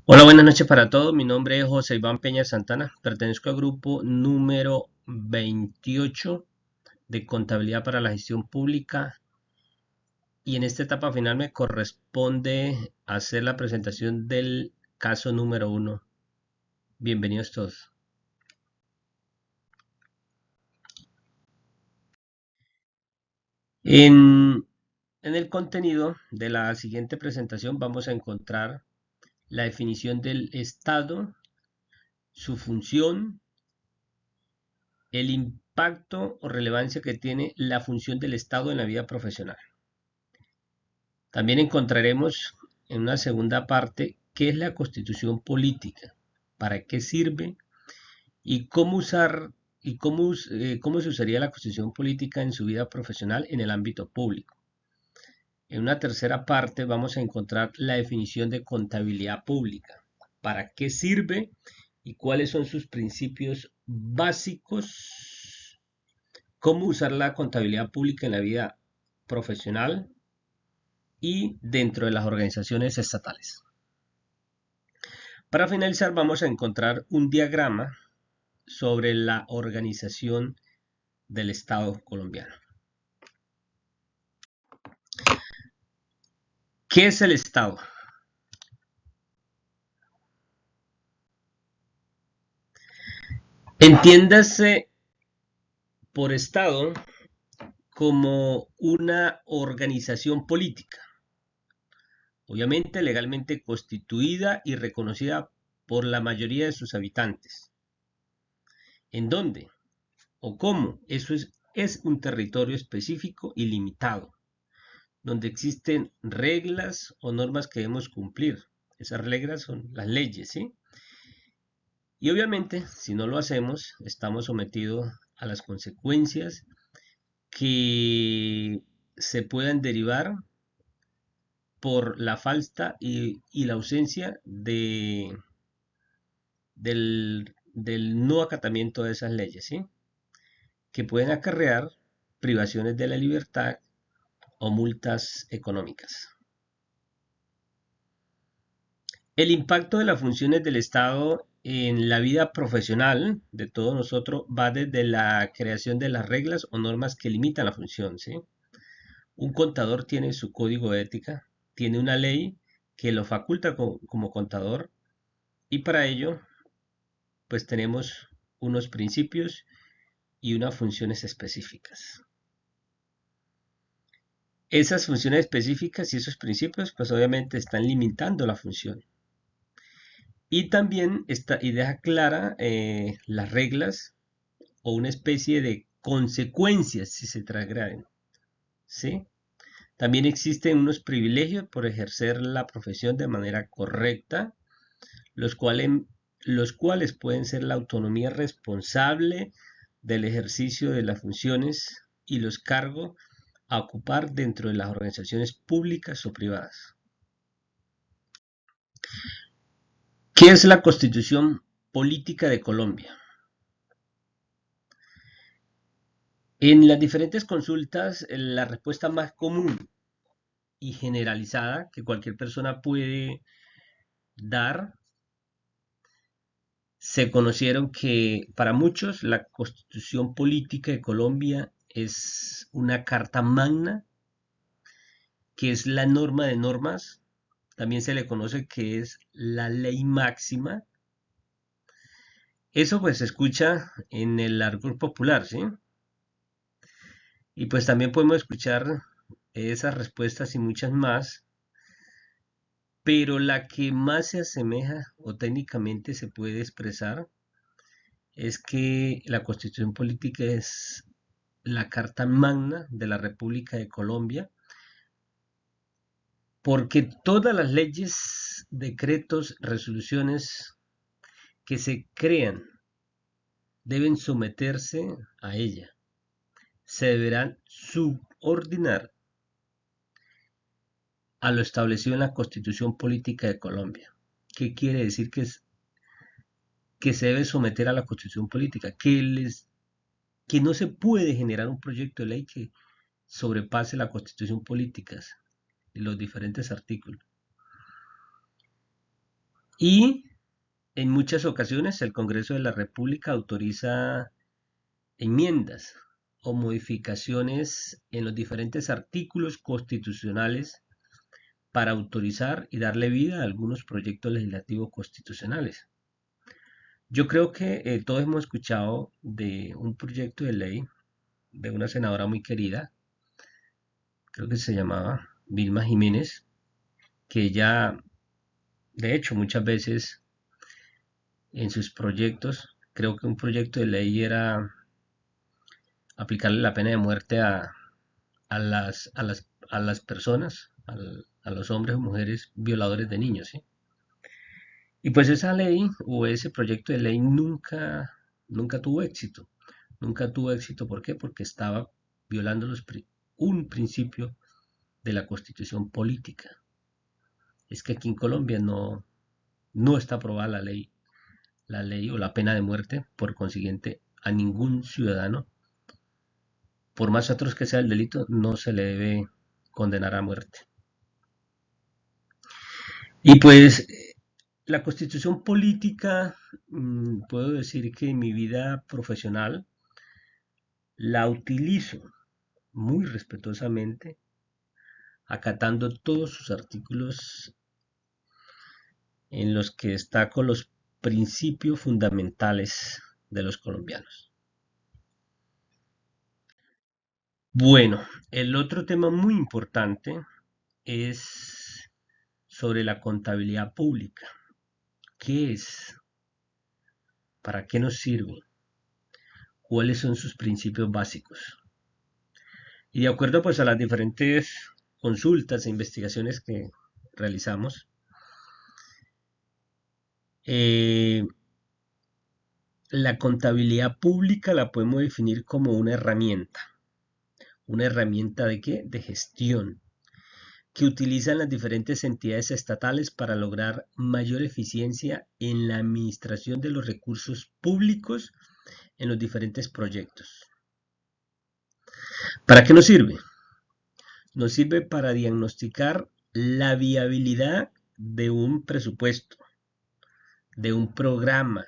Hola, buenas noches para todos. Mi nombre es José Iván Peña Santana. Pertenezco al grupo número 28 de Contabilidad para la Gestión Pública y en esta etapa final me corresponde hacer la presentación del caso número uno. Bienvenidos todos. En el contenido de la siguiente presentación vamos a encontrar la definición del Estado, su función, el impacto o relevancia que tiene la función del Estado en la vida profesional. También encontraremos en una segunda parte qué es la constitución política, para qué sirve y cómo se usaría la constitución política en su vida profesional en el ámbito público. En una tercera parte vamos a encontrar la definición de contabilidad pública, para qué sirve y cuáles son sus principios básicos, cómo usar la contabilidad pública en la vida profesional y dentro de las organizaciones estatales. Para finalizar vamos a encontrar un diagrama sobre la organización del Estado colombiano. ¿Qué es el Estado? Entiéndase por Estado como una organización política, obviamente legalmente constituida y reconocida por la mayoría de sus habitantes. ¿En dónde o cómo? Eso es un territorio específico y limitado, donde existen reglas o normas que debemos cumplir. Esas reglas son las leyes, ¿sí? Y obviamente, si no lo hacemos, estamos sometidos a las consecuencias que se puedan derivar por la falta y la ausencia del no acatamiento de esas leyes, ¿sí? Que pueden acarrear privaciones de la libertad o multas económicas. El impacto de las funciones del Estado en la vida profesional de todos nosotros va desde la creación de las reglas o normas que limitan la función, ¿sí? Un contador tiene su código de ética, tiene una ley que lo faculta como contador y para ello pues tenemos unos principios y unas funciones específicas. Esas funciones específicas y esos principios pues obviamente están limitando la función. Y también y deja clara las reglas o una especie de consecuencias si se transgraden, ¿sí? También existen unos privilegios por ejercer la profesión de manera correcta, los cuales, los cuales pueden ser la autonomía responsable del ejercicio de las funciones y los cargos a ocupar dentro de las organizaciones públicas o privadas. ¿Qué es la Constitución Política de Colombia? En las diferentes consultas, la respuesta más común y generalizada que cualquier persona puede dar, se conocieron que para muchos la Constitución Política de Colombia es una carta magna, que es la norma de normas, también se le conoce que es la ley máxima. Eso pues se escucha en el argot popular, ¿sí? Y pues también podemos escuchar esas respuestas y muchas más, pero la que más se asemeja o técnicamente se puede expresar es que la Constitución Política es la Carta Magna de la República de Colombia, porque todas las leyes, decretos, resoluciones que se crean deben someterse a ella, se deberán subordinar a lo establecido en la Constitución Política de Colombia. ¿Qué quiere decir que se debe someter a la Constitución Política? Que no se puede generar un proyecto de ley que sobrepase la Constitución Política y los diferentes artículos. Y en muchas ocasiones el Congreso de la República autoriza enmiendas o modificaciones en los diferentes artículos constitucionales para autorizar y darle vida a algunos proyectos legislativos constitucionales. Yo creo que todos hemos escuchado de un proyecto de ley de una senadora muy querida, creo que se llamaba Vilma Jiménez, que ella, de hecho, muchas veces en sus proyectos, creo que un proyecto de ley era aplicarle la pena de muerte a las personas, a los hombres o mujeres violadores de niños, ¿sí? Y pues esa ley o ese proyecto de ley nunca tuvo éxito. Nunca tuvo éxito, ¿por qué? Porque estaba violando un principio de la Constitución política. Es que aquí en Colombia no está aprobada la ley o la pena de muerte, por consiguiente, a ningún ciudadano, por más atroz que sea el delito, no se le debe condenar a muerte. Y pues la Constitución política, puedo decir que en mi vida profesional la utilizo muy respetuosamente, acatando todos sus artículos en los que destaco los principios fundamentales de los colombianos. Bueno, el otro tema muy importante es sobre la contabilidad pública. ¿Qué es? ¿Para qué nos sirve? ¿Cuáles son sus principios básicos? Y de acuerdo pues a las diferentes consultas e investigaciones que realizamos, la contabilidad pública la podemos definir como una herramienta. ¿Una herramienta de qué? De gestión, que utilizan las diferentes entidades estatales para lograr mayor eficiencia en la administración de los recursos públicos en los diferentes proyectos. ¿Para qué nos sirve? Nos sirve para diagnosticar la viabilidad de un presupuesto, de un programa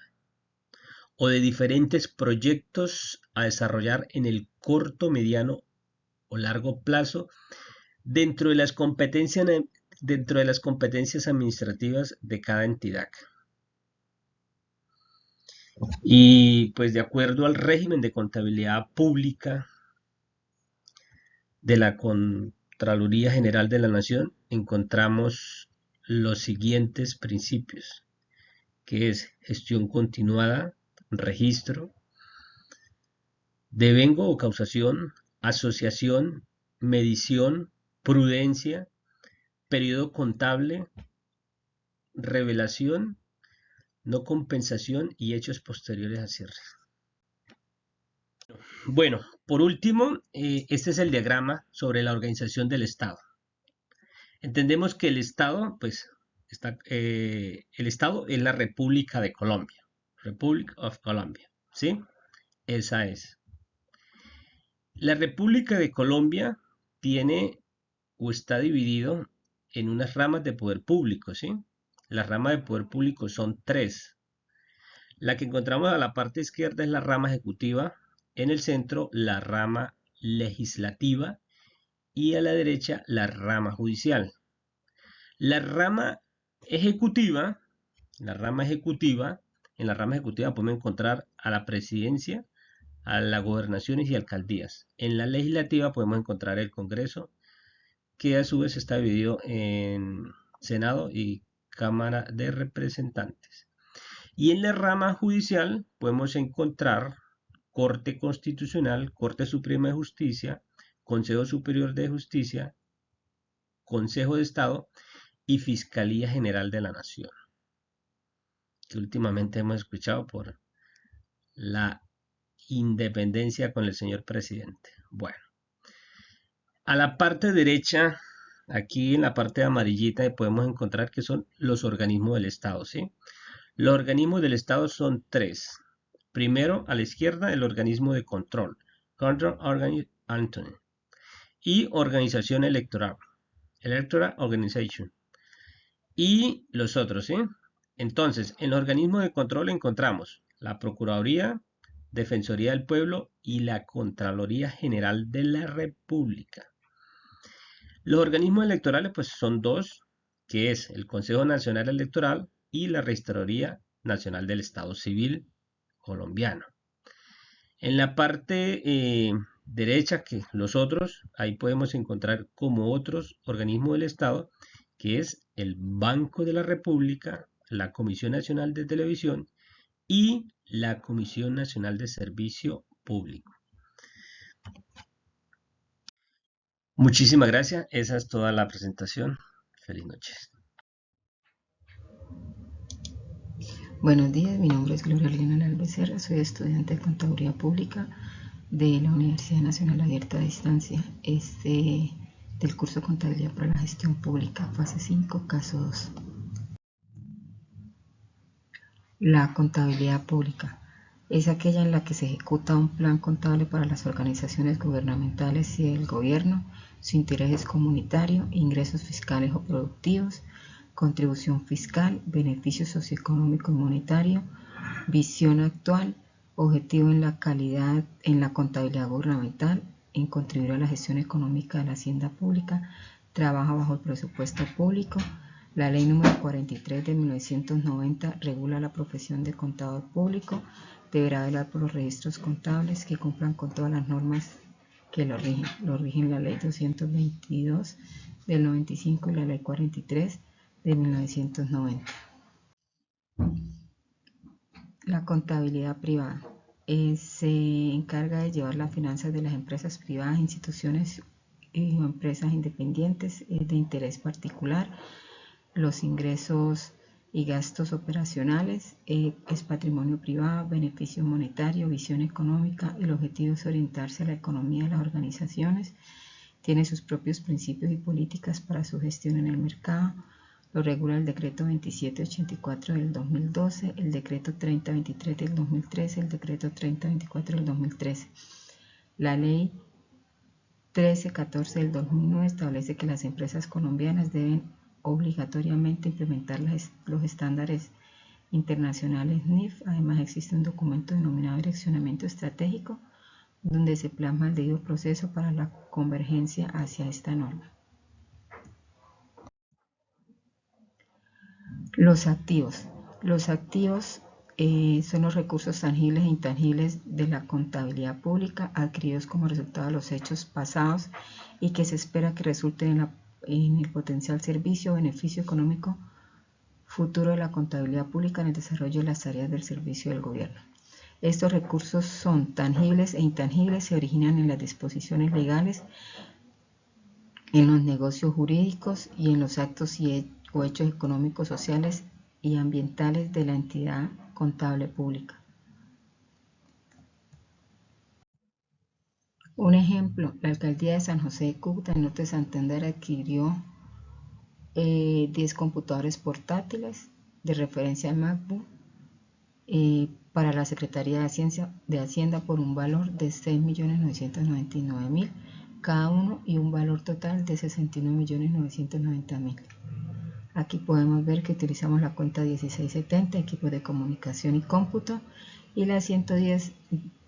o de diferentes proyectos a desarrollar en el corto, mediano o largo plazo dentro de las competencias administrativas de cada entidad. Y pues de acuerdo al régimen de contabilidad pública de la Contraloría General de la Nación, encontramos los siguientes principios, que es gestión continuada, registro, devengo o causación, asociación, medición, prudencia, periodo contable, revelación, no compensación y hechos posteriores al cierre. Bueno, por último, este es el diagrama sobre la organización del Estado. Entendemos que el Estado, pues, el Estado es la República de Colombia, Republic of Colombia, ¿sí? Esa es. La República de Colombia tiene o está dividido en unas ramas de poder público, ¿sí? Las ramas de poder público son tres. La que encontramos a la parte izquierda es la rama ejecutiva, en el centro la rama legislativa y a la derecha la rama judicial. La rama ejecutiva, en la rama ejecutiva podemos encontrar a la presidencia, a las gobernaciones y alcaldías. En la legislativa podemos encontrar el Congreso, que a su vez está dividido en Senado y Cámara de Representantes. Y en la rama judicial podemos encontrar Corte Constitucional, Corte Suprema de Justicia, Consejo Superior de Justicia, Consejo de Estado y Fiscalía General de la Nación, que últimamente hemos escuchado por la independencia con el señor presidente. Bueno, a la parte derecha, aquí en la parte amarillita, podemos encontrar que son los organismos del Estado, ¿sí? Los organismos del Estado son tres. Primero, a la izquierda, el organismo de control, Control Organization, y organización electoral, Electoral Organization. Y los otros, ¿sí? Entonces, en los organismos de control encontramos la Procuraduría, Defensoría del Pueblo y la Contraloría General de la República. Los organismos electorales pues son dos, que es el Consejo Nacional Electoral y la Registraduría Nacional del Estado Civil colombiano. En la parte derecha, que los otros, ahí podemos encontrar como otros organismos del Estado, que es el Banco de la República, la Comisión Nacional de Televisión y la Comisión Nacional de Servicio Público. Muchísimas gracias. Esa es toda la presentación. Feliz noche. Buenos días, mi nombre es Gloria Elena Becerra, soy estudiante de Contaduría Pública de la Universidad Nacional Abierta a Distancia, del curso Contabilidad para la Gestión Pública, fase 5, caso 2. La contabilidad pública es aquella en la que se ejecuta un plan contable para las organizaciones gubernamentales y el gobierno, su interés es comunitario, ingresos fiscales o productivos, contribución fiscal, beneficio socioeconómico y monetario, visión actual, objetivo en la calidad en la contabilidad gubernamental, en contribuir a la gestión económica de la hacienda pública, trabaja bajo el presupuesto público. La ley número 43 de 1990 regula la profesión de contador público, deberá velar por los registros contables que cumplan con todas las normas que lo rigen. Lo rigen la ley 222 del 95 y la ley 43 de 1990. La contabilidad privada se encarga de llevar las finanzas de las empresas privadas, instituciones o empresas independientes de interés particular, los ingresos y gastos operacionales, es patrimonio privado, beneficio monetario, visión económica. El objetivo es orientarse a la economía de las organizaciones, tiene sus propios principios y políticas para su gestión en el mercado. Lo regula el decreto 2784 del 2012, el decreto 3023 del 2013, el decreto 3024 del 2013. La ley 1314 del 2009 establece que las empresas colombianas deben obligatoriamente implementar los estándares internacionales NIF. Además existe un documento denominado Direccionamiento Estratégico, donde se plasma el debido proceso para la convergencia hacia esta norma. Los activos. Los activos son los recursos tangibles e intangibles de la contabilidad pública adquiridos como resultado de los hechos pasados y que se espera que resulten en el potencial servicio o beneficio económico futuro de la contabilidad pública en el desarrollo de las tareas del servicio del gobierno. Estos recursos son tangibles e intangibles, se originan en las disposiciones legales, en los negocios jurídicos y en los actos o hechos económicos, sociales y ambientales de la entidad contable pública. Un ejemplo, la alcaldía de San José de Cúcuta, en norte de Santander, adquirió 10 computadores portátiles de referencia MacBook para la Secretaría de Hacienda por un valor de 6.999.000 cada uno y un valor total de 69.990.000. Aquí podemos ver que utilizamos la cuenta 1670, equipos de comunicación y cómputo, y las 110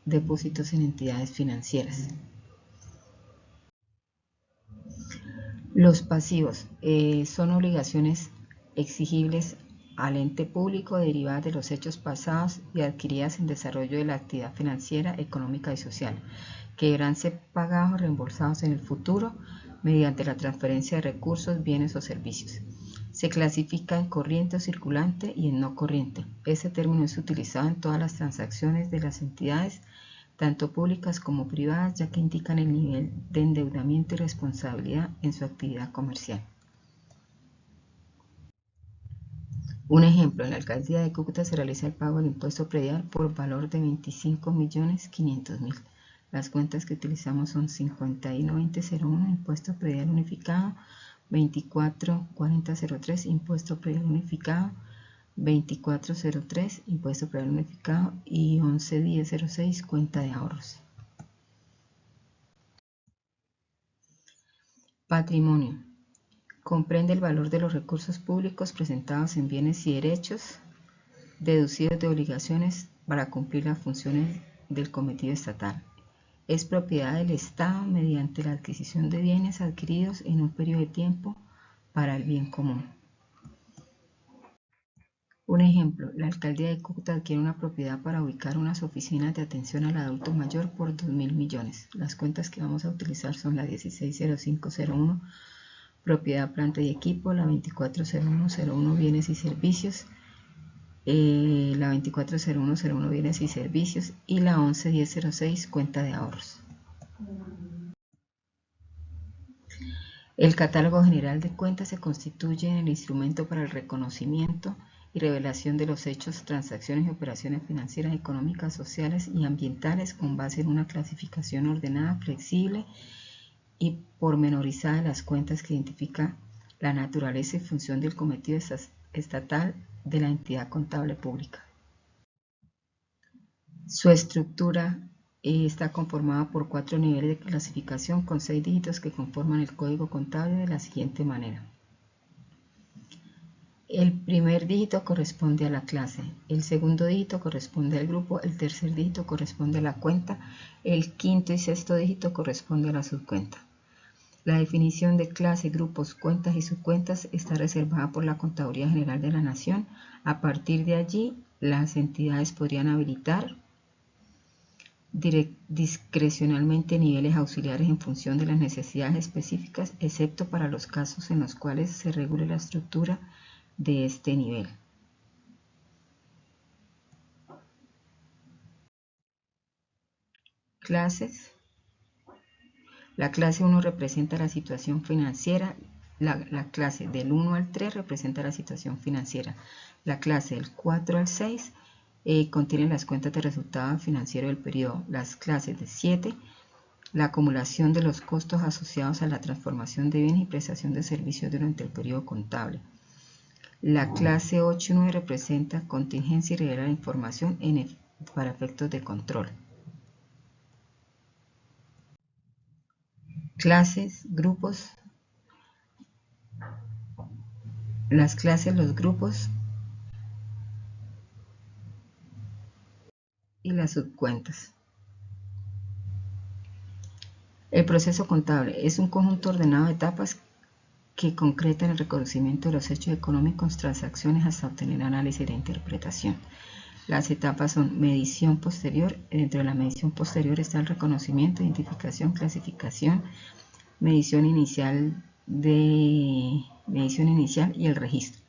depósitos en entidades financieras. Los pasivos son obligaciones exigibles al ente público derivadas de los hechos pasados y adquiridas en desarrollo de la actividad financiera, económica y social, que deberán ser pagados o reembolsados en el futuro mediante la transferencia de recursos, bienes o servicios. Se clasifica en corriente o circulante y en no corriente. Este término es utilizado en todas las transacciones de las entidades, tanto públicas como privadas, ya que indican el nivel de endeudamiento y responsabilidad en su actividad comercial. Un ejemplo, en la alcaldía de Cúcuta se realiza el pago del impuesto predial por valor de 25.500.000. Las cuentas que utilizamos son 512001, impuesto predial unificado, 244003, impuesto predial unificado, 2403, impuesto predial unificado y 111006, cuenta de ahorros. Patrimonio. Comprende el valor de los recursos públicos presentados en bienes y derechos, deducidos de obligaciones para cumplir las funciones del cometido estatal. Es propiedad del Estado mediante la adquisición de bienes adquiridos en un periodo de tiempo para el bien común. Un ejemplo, la alcaldía de Cúcuta adquiere una propiedad para ubicar unas oficinas de atención al adulto mayor por 2.000 millones. Las cuentas que vamos a utilizar son la 160501, propiedad, planta y equipo, la 240101, bienes y servicios, la 240101, bienes y servicios, y la 111006, cuenta de ahorros. El catálogo general de cuentas se constituye en el instrumento para el reconocimiento y revelación de los hechos, transacciones y operaciones financieras, económicas, sociales y ambientales con base en una clasificación ordenada, flexible y pormenorizada de las cuentas que identifica la naturaleza y función del cometido estatal de la entidad contable pública. Su estructura está conformada por 4 niveles de clasificación con 6 dígitos que conforman el código contable de la siguiente manera. El primer dígito corresponde a la clase, el segundo dígito corresponde al grupo, el tercer dígito corresponde a la cuenta, el quinto y sexto dígito corresponde a la subcuenta. La definición de clase, grupos, cuentas y subcuentas está reservada por la Contaduría General de la Nación. A partir de allí, las entidades podrían habilitar discrecionalmente niveles auxiliares en función de las necesidades específicas, excepto para los casos en los cuales se regule la estructura de este nivel. Clases. La clase 1 representa la situación financiera. La clase del 1 al 3 representa la situación financiera. La clase del 4 al 6 contiene las cuentas de resultado financiero del periodo. Las clases de 7, la acumulación de los costos asociados a la transformación de bienes y prestación de servicios durante el periodo contable. La clase 8 y 9 representa contingencia y revela la información para efectos de control. Clases, grupos. Las clases, los grupos y las subcuentas. El proceso contable es un conjunto ordenado de etapas que concretan el reconocimiento de los hechos económicos, transacciones hasta obtener análisis de interpretación. Las etapas son medición posterior. Dentro de la medición posterior está el reconocimiento, identificación, clasificación, medición inicial y el registro.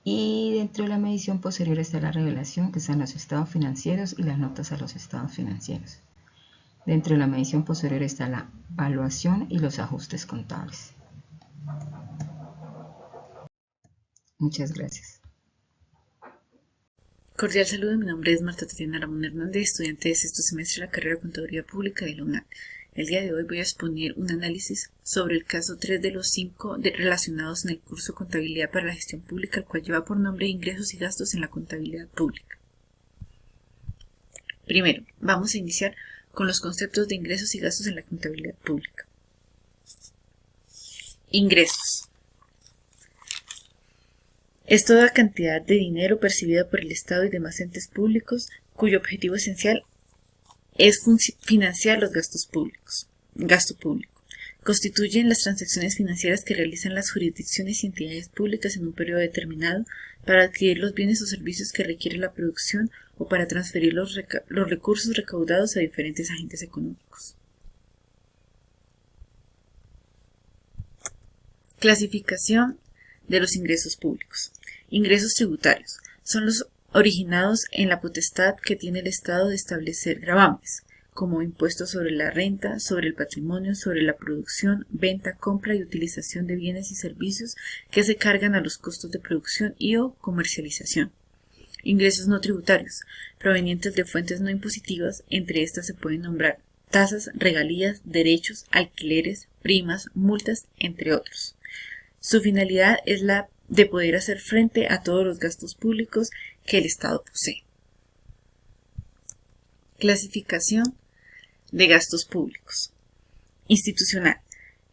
Y dentro de la medición posterior está la revelación, que están los estados financieros y las notas a los estados financieros. Dentro de la medición posterior está la evaluación y los ajustes contables. Muchas gracias. Cordial saludo, mi nombre es Marta Tatiana Ramón Hernández, estudiante de sexto semestre de la carrera de Contaduría Pública de la UNAM. El día de hoy voy a exponer un análisis sobre el caso 3 de los 5 relacionados en el curso Contabilidad para la Gestión Pública, el cual lleva por nombre Ingresos y Gastos en la Contabilidad Pública. Primero, vamos a iniciar con los conceptos de ingresos y gastos en la contabilidad pública. Ingresos. Es toda cantidad de dinero percibida por el Estado y demás entes públicos cuyo objetivo esencial es financiar los gastos públicos. Gasto público. Constituyen las transacciones financieras que realizan las jurisdicciones y entidades públicas en un periodo determinado para adquirir los bienes o servicios que requiere la producción o para transferir los recursos recaudados a diferentes agentes económicos. Clasificación de los ingresos públicos. Ingresos tributarios son los originados en la potestad que tiene el Estado de establecer gravámenes, como impuestos sobre la renta, sobre el patrimonio, sobre la producción, venta, compra y utilización de bienes y servicios que se cargan a los costos de producción y o comercialización. Ingresos no tributarios, provenientes de fuentes no impositivas, entre estas se pueden nombrar tasas, regalías, derechos, alquileres, primas, multas, entre otros. Su finalidad es la de poder hacer frente a todos los gastos públicos que el Estado posee. Clasificación de gastos públicos. Institucional.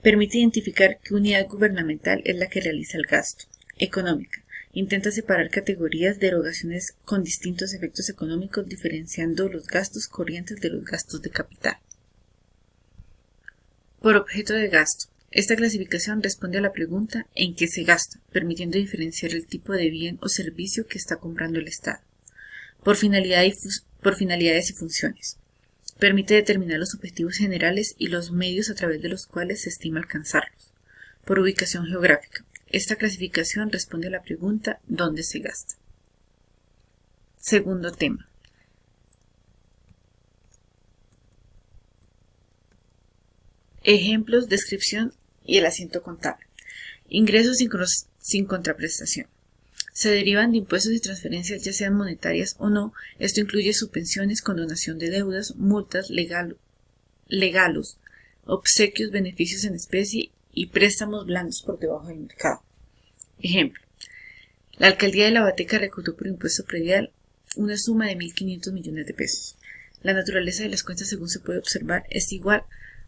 Permite identificar qué unidad gubernamental es la que realiza el gasto. Económica. Intenta separar categorías de erogaciones con distintos efectos económicos, diferenciando los gastos corrientes de los gastos de capital. Por objeto de gasto. Esta clasificación responde a la pregunta ¿en qué se gasta?, permitiendo diferenciar el tipo de bien o servicio que está comprando el Estado. Por finalidades y funciones. Permite determinar los objetivos generales y los medios a través de los cuales se estima alcanzarlos. Por ubicación geográfica. Esta clasificación responde a la pregunta ¿dónde se gasta? Segundo tema. Ejemplos, descripción y el asiento contable. Ingresos sin contraprestación. Se derivan de impuestos y transferencias, ya sean monetarias o no. Esto incluye subvenciones, condonación de deudas, multas, legalos, obsequios, beneficios en especie y préstamos blandos por debajo del mercado. Ejemplo. La alcaldía de Lavateca recaudó por impuesto predial una suma de 1.500 millones de pesos. La naturaleza de las cuentas, según se puede observar, es igual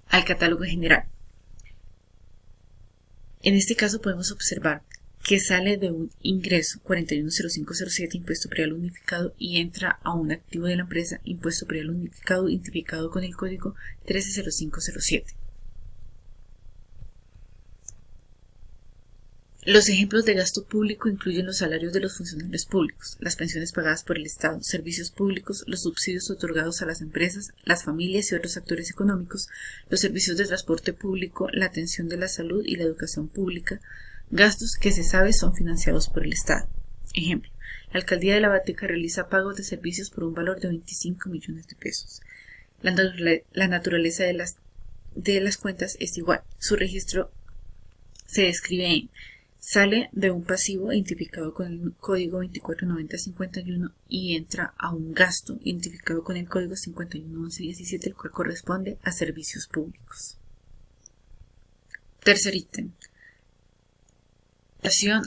al catálogo general. En este caso podemos observar que sale de un ingreso 410507 impuesto predial unificado y entra a un activo de la empresa impuesto predial unificado identificado con el código 130507. Los ejemplos de gasto público incluyen los salarios de los funcionarios públicos, las pensiones pagadas por el Estado, servicios públicos, los subsidios otorgados a las empresas, las familias y otros actores económicos, los servicios de transporte público, la atención de la salud y la educación pública, gastos que se sabe son financiados por el Estado. Ejemplo, la alcaldía de Lavateca realiza pagos de servicios por un valor de 25 millones de pesos. La naturaleza de las cuentas es igual. Su registro se describe en sale de un pasivo identificado con el código 249051 y entra a un gasto identificado con el código 511117, el cual corresponde a servicios públicos. Tercer ítem.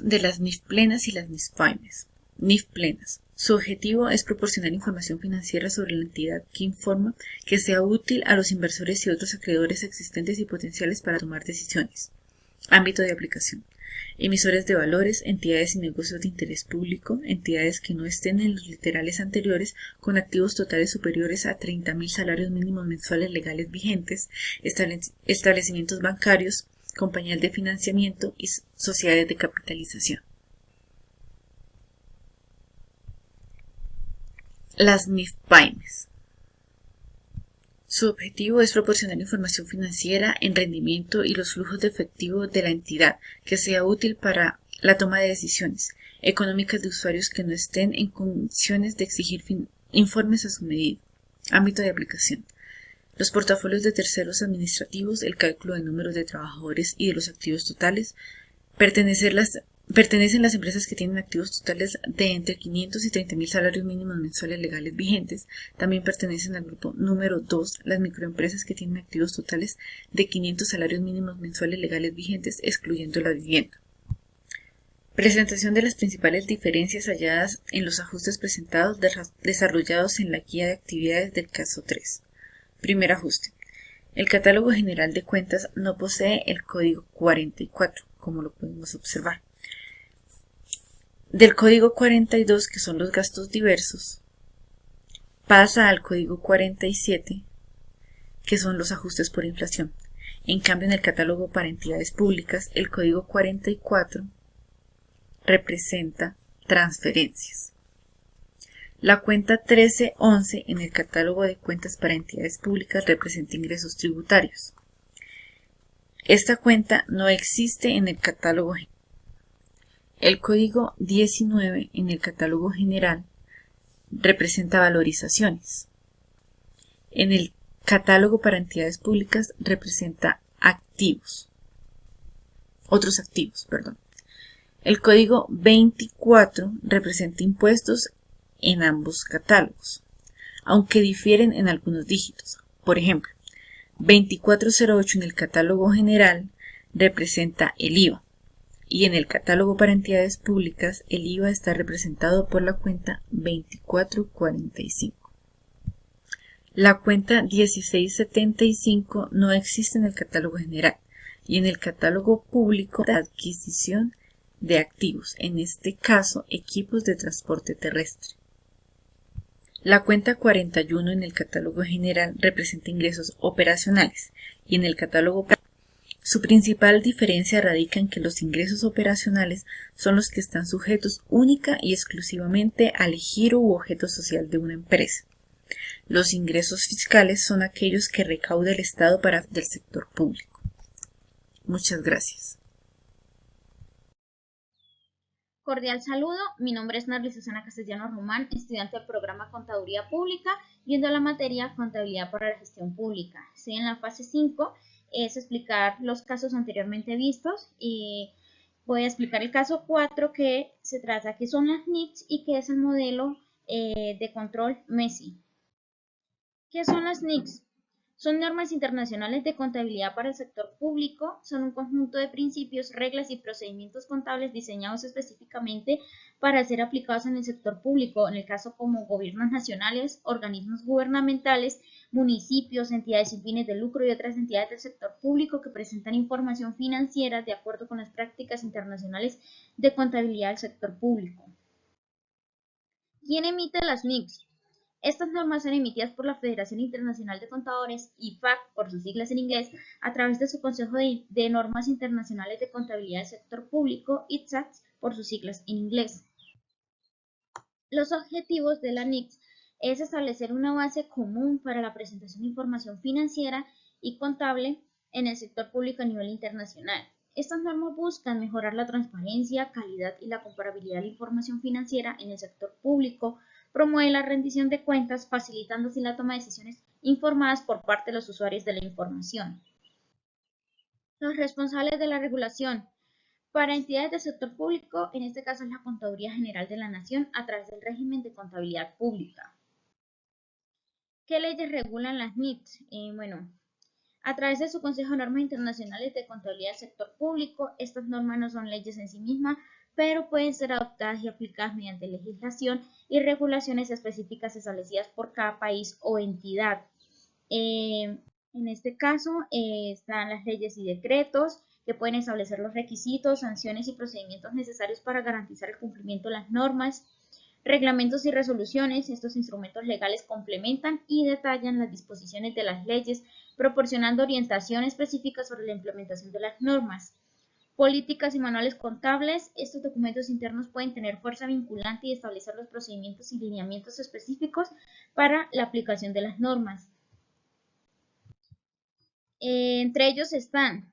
De las NIF plenas y las NIF pymes. NIF plenas. Su objetivo es proporcionar información financiera sobre la entidad que informa que sea útil a los inversores y otros acreedores existentes y potenciales para tomar decisiones. Ámbito de aplicación. Emisores de valores, entidades y negocios de interés público, entidades que no estén en los literales anteriores con activos totales superiores a 30.000 salarios mínimos mensuales legales vigentes, establecimientos bancarios, compañías de financiamiento y sociedades de capitalización. Las NIF pymes. Su objetivo es proporcionar información financiera en rendimiento y los flujos de efectivo de la entidad que sea útil para la toma de decisiones económicas de usuarios que no estén en condiciones de exigir informes a su medida. Ámbito de aplicación. Los portafolios de terceros administrativos, el cálculo de números de trabajadores y de los activos totales. Pertenecen las empresas que tienen activos totales de entre 500 y 30.000 salarios mínimos mensuales legales vigentes. También pertenecen al grupo número 2 las microempresas que tienen activos totales de 500 salarios mínimos mensuales legales vigentes, excluyendo la vivienda. Presentación de las principales diferencias halladas en los ajustes presentados desarrollados en la guía de actividades del caso 3. Primer ajuste. El catálogo general de cuentas no posee el código 44, como lo podemos observar. Del código 42, que son los gastos diversos, pasa al código 47, que son los ajustes por inflación. En cambio, en el catálogo para entidades públicas, el código 44 representa transferencias. La cuenta 1311 en el catálogo de cuentas para entidades públicas representa ingresos tributarios. Esta cuenta no existe en el catálogo general. El código 19 en el catálogo general representa valorizaciones. En el catálogo para entidades públicas representa otros activos. El código 24 representa impuestos en ambos catálogos, aunque difieren en algunos dígitos. Por ejemplo, 2408 en el catálogo general representa el IVA. Y en el catálogo para entidades públicas, el IVA está representado por la cuenta 2445. La cuenta 1675 no existe en el catálogo general y en el catálogo público de adquisición de activos, en este caso equipos de transporte terrestre. La cuenta 41 en el catálogo general representa ingresos operacionales y en el catálogo su principal diferencia radica en que los ingresos operacionales son los que están sujetos única y exclusivamente al giro u objeto social de una empresa. Los ingresos fiscales son aquellos que recauda el Estado del sector público. Muchas gracias. Cordial saludo, mi nombre es Narly Susana Castellanos Román, estudiante del programa Contaduría Pública, viendo la materia Contabilidad para la Gestión Pública. Estoy en la fase 5, es explicar los casos anteriormente vistos y voy a explicar el caso 4 que se trata que son las NICs y que es el modelo de control MESI. ¿Qué son las NICs? Son normas internacionales de contabilidad para el sector público, son un conjunto de principios, reglas y procedimientos contables diseñados específicamente para ser aplicados en el sector público, en el caso como gobiernos nacionales, organismos gubernamentales, municipios, entidades sin fines de lucro y otras entidades del sector público que presentan información financiera de acuerdo con las prácticas internacionales de contabilidad del sector público. ¿Quién emite las NICs? Estas normas son emitidas por la Federación Internacional de Contadores, IFAC, por sus siglas en inglés, a través de su Consejo de Normas Internacionales de Contabilidad del Sector Público, ITSAC, por sus siglas en inglés. Los objetivos de la NICs es establecer una base común para la presentación de información financiera y contable en el sector público a nivel internacional. Estas normas buscan mejorar la transparencia, calidad y la comparabilidad de la información financiera en el sector público, promueve la rendición de cuentas, facilitando así la toma de decisiones informadas por parte de los usuarios de la información. Los responsables de la regulación. Para entidades del sector público, en este caso es la Contaduría General de la Nación a través del régimen de contabilidad pública. ¿Qué leyes regulan las NICs? A través de su Consejo de Normas Internacionales de Contabilidad del Sector Público, estas normas no son leyes en sí mismas, pero pueden ser adoptadas y aplicadas mediante legislación y regulaciones específicas establecidas por cada país o entidad. En este caso están las leyes y decretos que pueden establecer los requisitos, sanciones y procedimientos necesarios para garantizar el cumplimiento de las normas. Reglamentos y resoluciones, estos instrumentos legales complementan y detallan las disposiciones de las leyes, proporcionando orientación específica sobre la implementación de las normas. Políticas y manuales contables, estos documentos internos pueden tener fuerza vinculante y establecer los procedimientos y lineamientos específicos para la aplicación de las normas. Entre ellos están,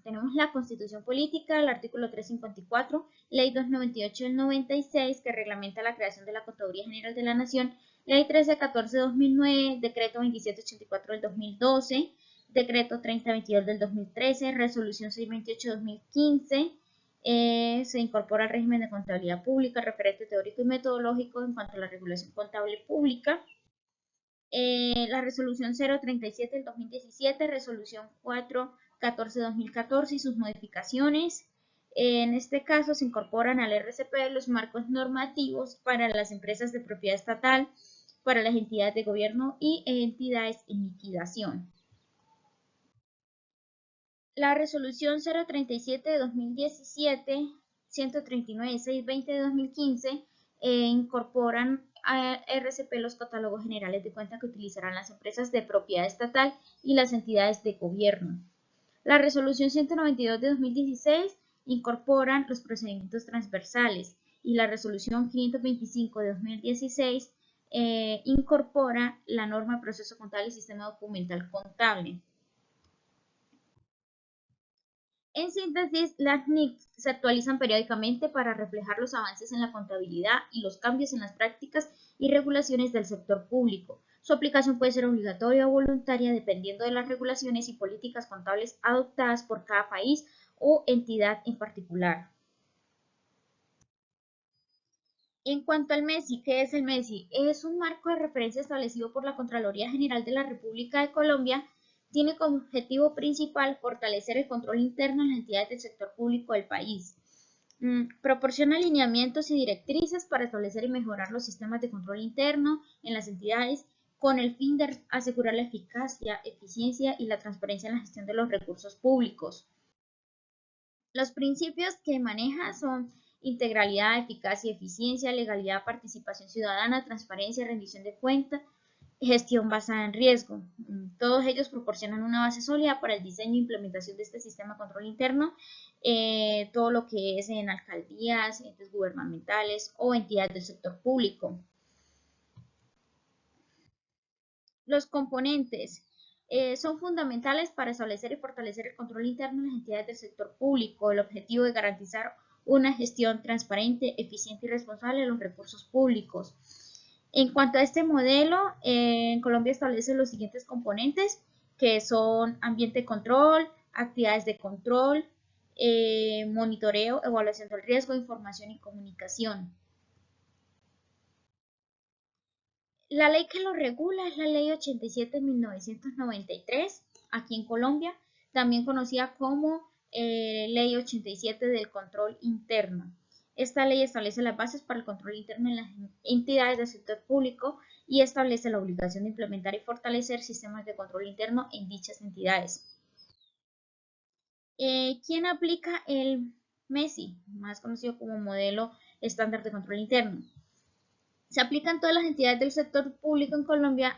tenemos la Constitución Política, el artículo 354, Ley 298 del 96, que reglamenta la creación de la Contaduría General de la Nación, Ley 1314 de 2009, Decreto 2784 del 2012, Decreto 3022 del 2013, Resolución 628 de 2015, se incorpora al régimen de contabilidad pública, referente teórico y metodológico en cuanto a la regulación contable pública. La resolución 037 del 2017, resolución 414 de 2014 y sus modificaciones. En este caso se incorporan al RCP los marcos normativos para las empresas de propiedad estatal, para las entidades de gobierno y entidades en liquidación. La resolución 037 de 2017, 139 de 620 de 2015 incorporan a RCP los catálogos generales de cuenta que utilizarán las empresas de propiedad estatal y las entidades de gobierno. La resolución 192 de 2016 incorporan los procedimientos transversales y la resolución 525 de 2016 incorpora la norma de proceso contable y sistema documental contable. En síntesis, las NICs se actualizan periódicamente para reflejar los avances en la contabilidad y los cambios en las prácticas y regulaciones del sector público. Su aplicación puede ser obligatoria o voluntaria dependiendo de las regulaciones y políticas contables adoptadas por cada país o entidad en particular. En cuanto al MESI, ¿qué es el MESI? Es un marco de referencia establecido por la Contraloría General de la República de Colombia. Tiene como objetivo principal fortalecer el control interno en las entidades del sector público del país. Proporciona lineamientos y directrices para establecer y mejorar los sistemas de control interno en las entidades con el fin de asegurar la eficacia, eficiencia y la transparencia en la gestión de los recursos públicos. Los principios que maneja son integralidad, eficacia, eficiencia, legalidad, participación ciudadana, transparencia, rendición de cuentas, gestión basada en riesgo. Todos ellos proporcionan una base sólida para el diseño e implementación de este sistema de control interno, todo lo que es en alcaldías, entes gubernamentales o entidades del sector público. Los componentes son fundamentales para establecer y fortalecer el control interno en las entidades del sector público. El objetivo es garantizar una gestión transparente, eficiente y responsable de los recursos públicos. En cuanto a este modelo, en Colombia establece los siguientes componentes, que son ambiente de control, actividades de control, monitoreo, evaluación del riesgo, información y comunicación. La ley que lo regula es la Ley 87 de 1993, aquí en Colombia, también conocida como Ley 87 del control interno. Esta ley establece las bases para el control interno en las entidades del sector público y establece la obligación de implementar y fortalecer sistemas de control interno en dichas entidades. ¿Quién aplica el MESI, más conocido como modelo estándar de control interno? Se aplica en todas las entidades del sector público en Colombia,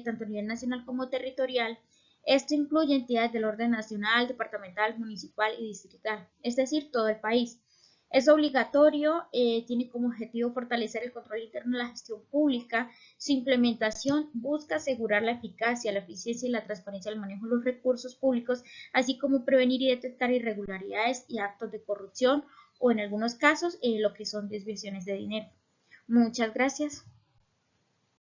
tanto a nivel nacional como territorial. Esto incluye entidades del orden nacional, departamental, municipal y distrital, es decir, todo el país. Es obligatorio, tiene como objetivo fortalecer el control interno de la gestión pública. Su implementación busca asegurar la eficacia, la eficiencia y la transparencia del manejo de los recursos públicos, así como prevenir y detectar irregularidades y actos de corrupción o en algunos casos lo que son desviaciones de dinero. Muchas gracias.